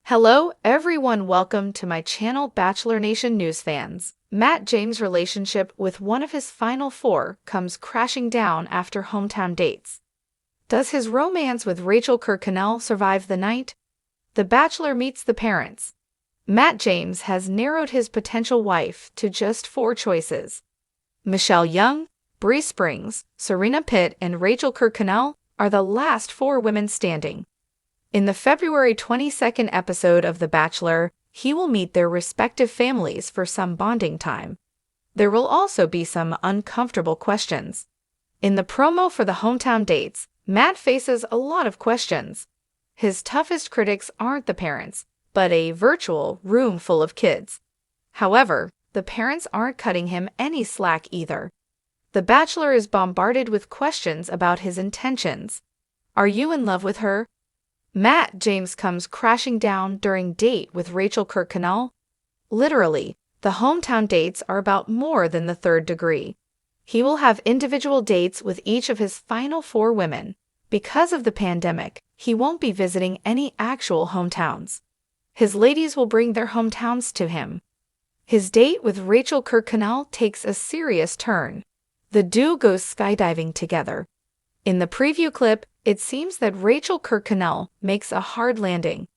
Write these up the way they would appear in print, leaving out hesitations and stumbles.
Hello everyone, welcome to my channel Bachelor Nation News fans. Matt James' relationship with one of his final four comes crashing down after hometown dates. Does his romance with Rachael Kirkconnell survive the night? The Bachelor meets the parents. Matt James has narrowed his potential wife to just four choices. Michelle Young, Bree Springs, Serena Pitt, and Rachael Kirkconnell are the last four women standing. In the February 22nd episode of The Bachelor, he will meet their respective families for some bonding time. There will also be some uncomfortable questions. In the promo for the hometown dates, Matt faces a lot of questions. His toughest critics aren't the parents, but a virtual room full of kids. However, the parents aren't cutting him any slack either. The Bachelor is bombarded with questions about his intentions. Are you in love with her? Matt James comes crashing down during date with Rachael Kirkconnell. Literally, the hometown dates are about more than the third degree. He will have individual dates with each of his final four women. Because of the pandemic, he won't be visiting any actual hometowns. His ladies will bring their hometowns to him. His date with Rachael Kirkconnell takes a serious turn. The duo goes skydiving together. In the preview clip, it seems that Rachael Kirkconnell makes a hard landing.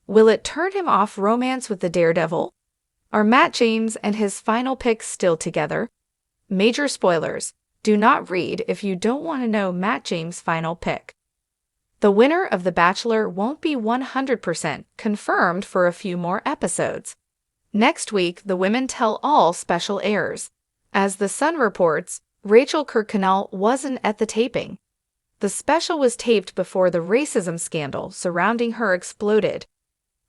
Will it turn him off romance with the daredevil? Are Matt James and his final pick still together? Major spoilers. Do not read if you don't want to know Matt James' final pick. The winner of The Bachelor won't be 100% confirmed for a few more episodes. Next week, the Women Tell All special airs. As The Sun reports, Rachael Kirkconnell wasn't at the taping. The special was taped before the racism scandal surrounding her exploded.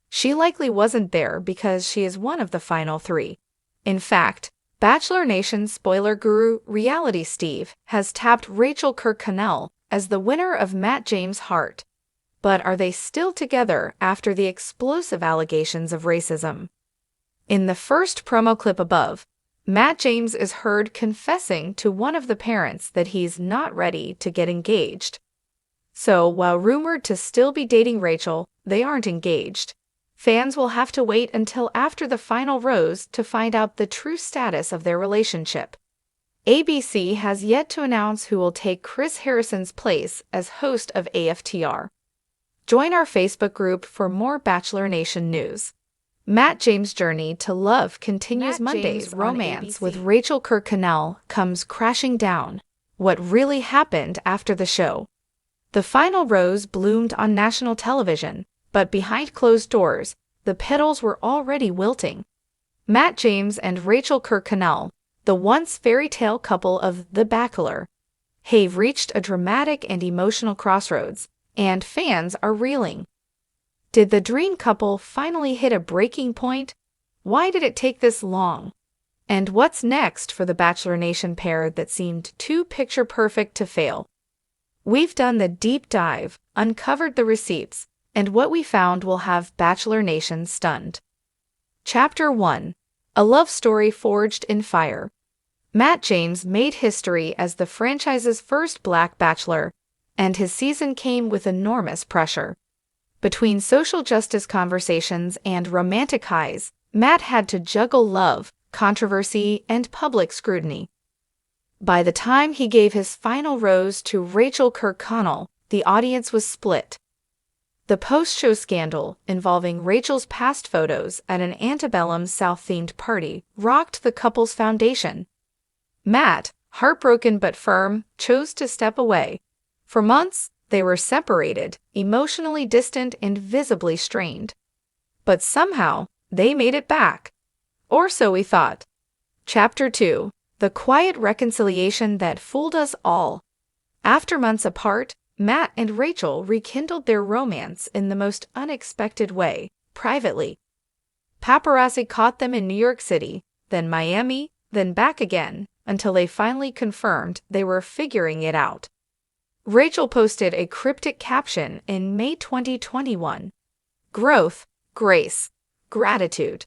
She likely wasn't there because she is one of the final three. In fact, Bachelor Nation spoiler guru Reality Steve has tapped Rachael Kirkconnell as the winner of Matt James' heart. But are they still together after the explosive allegations of racism? In the first promo clip above, Matt James is heard confessing to one of the parents that he's not ready to get engaged. So, while rumored to still be dating Rachael, they aren't engaged. Fans will have to wait until after the final rose to find out the true status of their relationship. ABC has yet to announce who will take Chris Harrison's place as host of AFTR. Join our Facebook group for more Bachelor Nation news. Matt James' journey to love continues. Monday's romance with Rachael Kirkconnell comes crashing down. What really happened after the show? The final rose bloomed on national television, but behind closed doors, the petals were already wilting. Matt James and Rachael Kirkconnell, the once fairytale couple of The Bachelor, have reached a dramatic and emotional crossroads, and fans are reeling. Did the dream couple finally hit a breaking point? Why did it take this long? And what's next for the Bachelor Nation pair that seemed too picture-perfect to fail? We've done the deep dive, uncovered the receipts, and what we found will have Bachelor Nation stunned. Chapter 1. A Love Story Forged in Fire. Matt James made history as the franchise's first Black Bachelor, and his season came with enormous pressure. Between social justice conversations and romantic highs, Matt had to juggle love, controversy, and public scrutiny. By the time he gave his final rose to Rachael Kirkconnell, the audience was split. The post-show scandal involving Rachael's past photos at an antebellum South-themed party rocked the couple's foundation. Matt, heartbroken but firm, chose to step away. For months, they were separated, emotionally distant and visibly strained. But somehow, they made it back. Or so we thought. Chapter 2. The Quiet Reconciliation That Fooled Us All. After months apart, Matt and Rachael rekindled their romance in the most unexpected way, privately. Paparazzi caught them in New York City, then Miami, then back again, until they finally confirmed they were figuring it out. Rachael posted a cryptic caption in May 2021. Growth, grace, gratitude.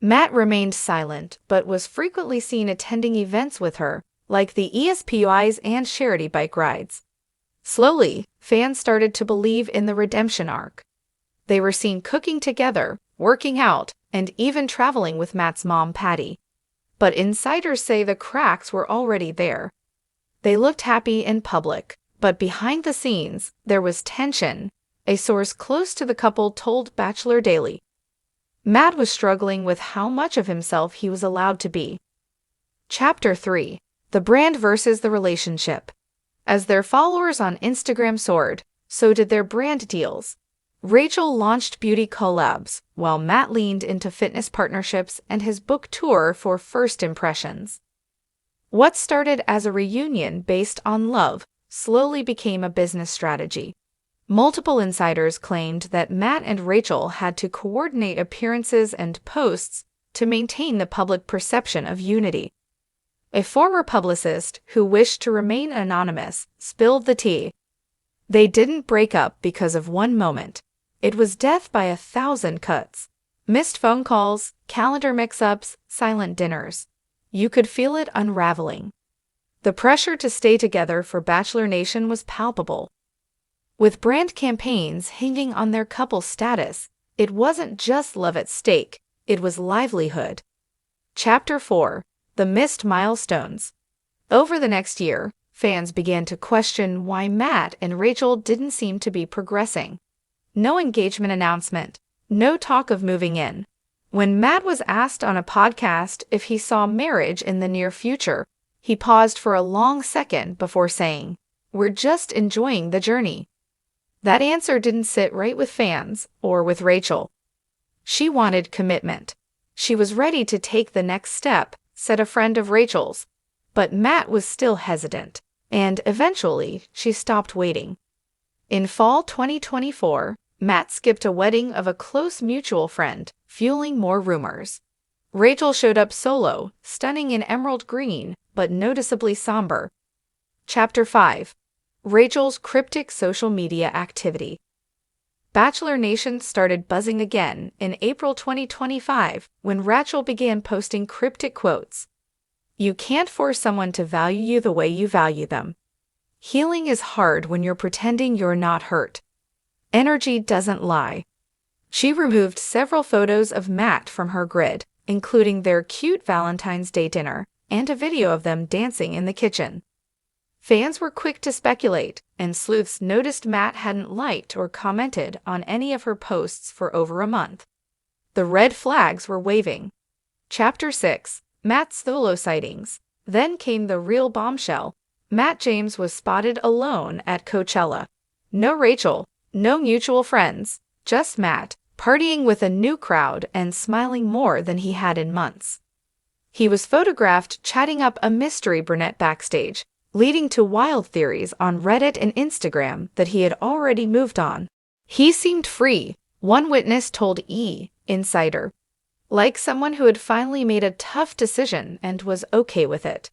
Matt remained silent but was frequently seen attending events with her, like the ESPYs and charity bike rides. Slowly, fans started to believe in the redemption arc. They were seen cooking together, working out, and even traveling with Matt's mom, Patty. But insiders say the cracks were already there. They looked happy in public, but behind the scenes, there was tension, a source close to the couple told Bachelor Daily. Matt was struggling with how much of himself he was allowed to be. Chapter 3: The Brand versus the Relationship. As their followers on Instagram soared, so did their brand deals. Rachael launched beauty collabs, while Matt leaned into fitness partnerships and his book tour for first impressions. What started as a reunion based on love slowly became a business strategy. Multiple insiders claimed that Matt and Rachael had to coordinate appearances and posts to maintain the public perception of unity. A former publicist who wished to remain anonymous spilled the tea. They didn't break up because of one moment. It was death by 1,000 cuts. Missed phone calls, calendar mix-ups, silent dinners. You could feel it unraveling. The pressure to stay together for Bachelor Nation was palpable. With brand campaigns hinging on their couple's status, it wasn't just love at stake, it was livelihood. Chapter 4: The Missed Milestones. Over the next year, fans began to question why Matt and Rachael didn't seem to be progressing. No engagement announcement, no talk of moving in. When Matt was asked on a podcast if he saw marriage in the near future, he paused for a long second before saying, "We're just enjoying the journey." That answer didn't sit right with fans or with Rachael. She wanted commitment. She was ready to take the next step, said a friend of Rachael's. But Matt was still hesitant, and eventually she stopped waiting. In fall 2024, Matt skipped a wedding of a close mutual friend, fueling more rumors. Rachael showed up solo, stunning in emerald green, but noticeably somber. Chapter 5: Rachael's Cryptic Social Media Activity. Bachelor Nation started buzzing again in April 2025 when Rachael began posting cryptic quotes. "You can't force someone to value you the way you value them. Healing is hard when you're pretending you're not hurt. Energy doesn't lie." She removed several photos of Matt from her grid, including their cute Valentine's Day dinner and a video of them dancing in the kitchen. Fans were quick to speculate, and sleuths noticed Matt hadn't liked or commented on any of her posts for over a month. The red flags were waving. Chapter 6: Matt's Solo Sightings. Then came the real bombshell. Matt James was spotted alone at Coachella. No Rachael, no mutual friends, just Matt, partying with a new crowd and smiling more than he had in months. He was photographed chatting up a mystery brunette backstage, leading to wild theories on Reddit and Instagram that he had already moved on. He seemed free, one witness told Insider, like someone who had finally made a tough decision and was okay with it.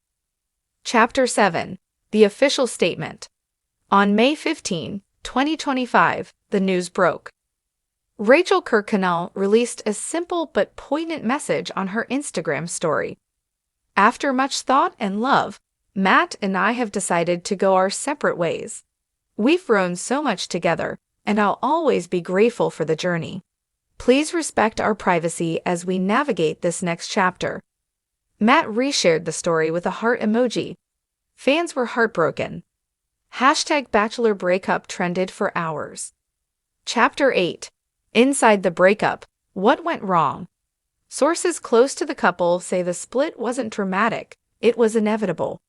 Chapter 7: The Official Statement. On May 15, 2025, the news broke. Rachael Kirkconnell released a simple but poignant message on her Instagram story. "After much thought and love, Matt and I have decided to go our separate ways. We've grown so much together, and I'll always be grateful for the journey. Please respect our privacy as we navigate this next chapter." Matt reshared the story with a heart emoji. Fans were heartbroken. #Bachelor Breakup trended for hours. Chapter 8: Inside the Breakup, What Went Wrong? Sources close to the couple say the split wasn't dramatic, it was inevitable.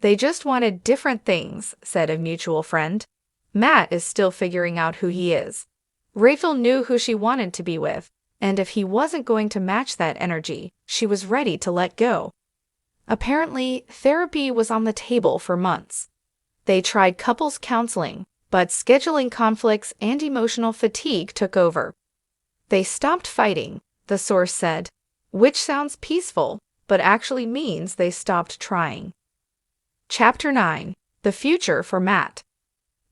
"They just wanted different things," said a mutual friend. "Matt is still figuring out who he is. Rachael knew who she wanted to be with, and if he wasn't going to match that energy, she was ready to let go." Apparently, therapy was on the table for months. They tried couples counseling, but scheduling conflicts and emotional fatigue took over. "They stopped fighting," the source said, which sounds peaceful, but actually means they stopped trying. Chapter 9: The Future for Matt.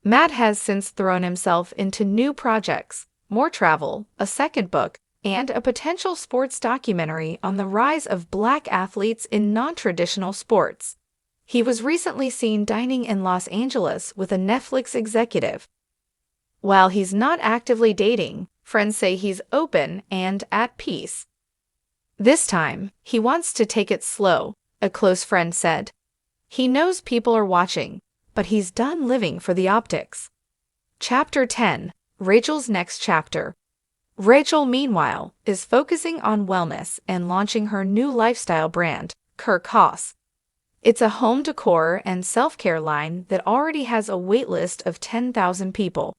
Matt has since thrown himself into new projects, more travel, a second book, and a potential sports documentary on the rise of Black athletes in non-traditional sports. He was recently seen dining in Los Angeles with a Netflix executive. While he's not actively dating, friends say he's open and at peace. This time, he wants to take it slow, a close friend said. He knows people are watching, but he's done living for the optics. Chapter 10. Rachel's next chapter. Rachael, meanwhile, is focusing on wellness and launching her new lifestyle brand, Kirkconnell. It's a home decor and self-care line that already has a waitlist of 10,000 people.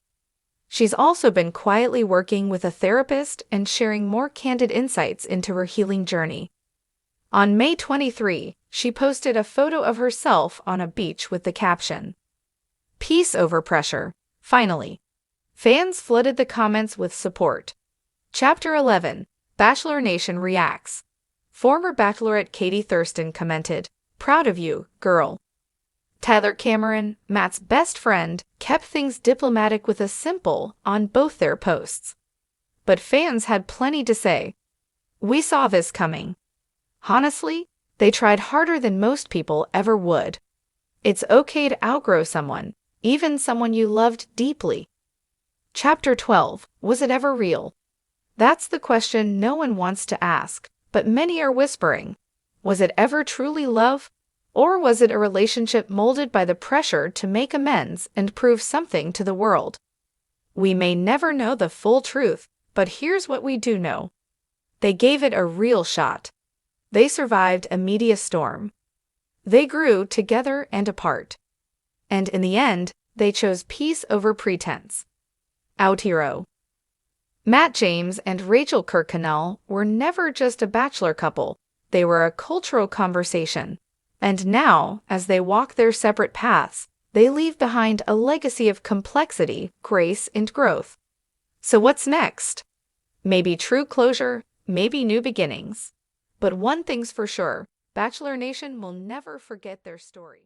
She's also been quietly working with a therapist and sharing more candid insights into her healing journey. On May 23, she posted a photo of herself on a beach with the caption, "Peace over pressure, finally." Fans flooded the comments with support. Chapter 11. Bachelor Nation reacts. Former Bachelorette Katie Thurston commented, "Proud of you, girl." Tyler Cameron, Matt's best friend, kept things diplomatic with a simple on both their posts. But fans had plenty to say. "We saw this coming. Honestly, they tried harder than most people ever would. It's okay to outgrow someone, even someone you loved deeply." Chapter 12. Was it ever real? That's the question no one wants to ask, but many are whispering. Was it ever truly love? Or was it a relationship molded by the pressure to make amends and prove something to the world? We may never know the full truth, but here's what we do know. They gave it a real shot. They survived a media storm. They grew together and apart. And in the end, they chose peace over pretense. Out hero. Matt James and Rachael Kirkconnell were never just a bachelor couple. They were a cultural conversation. And now, as they walk their separate paths, they leave behind a legacy of complexity, grace, and growth. So what's next? Maybe true closure, maybe new beginnings. But one thing's for sure, Bachelor Nation will never forget their story.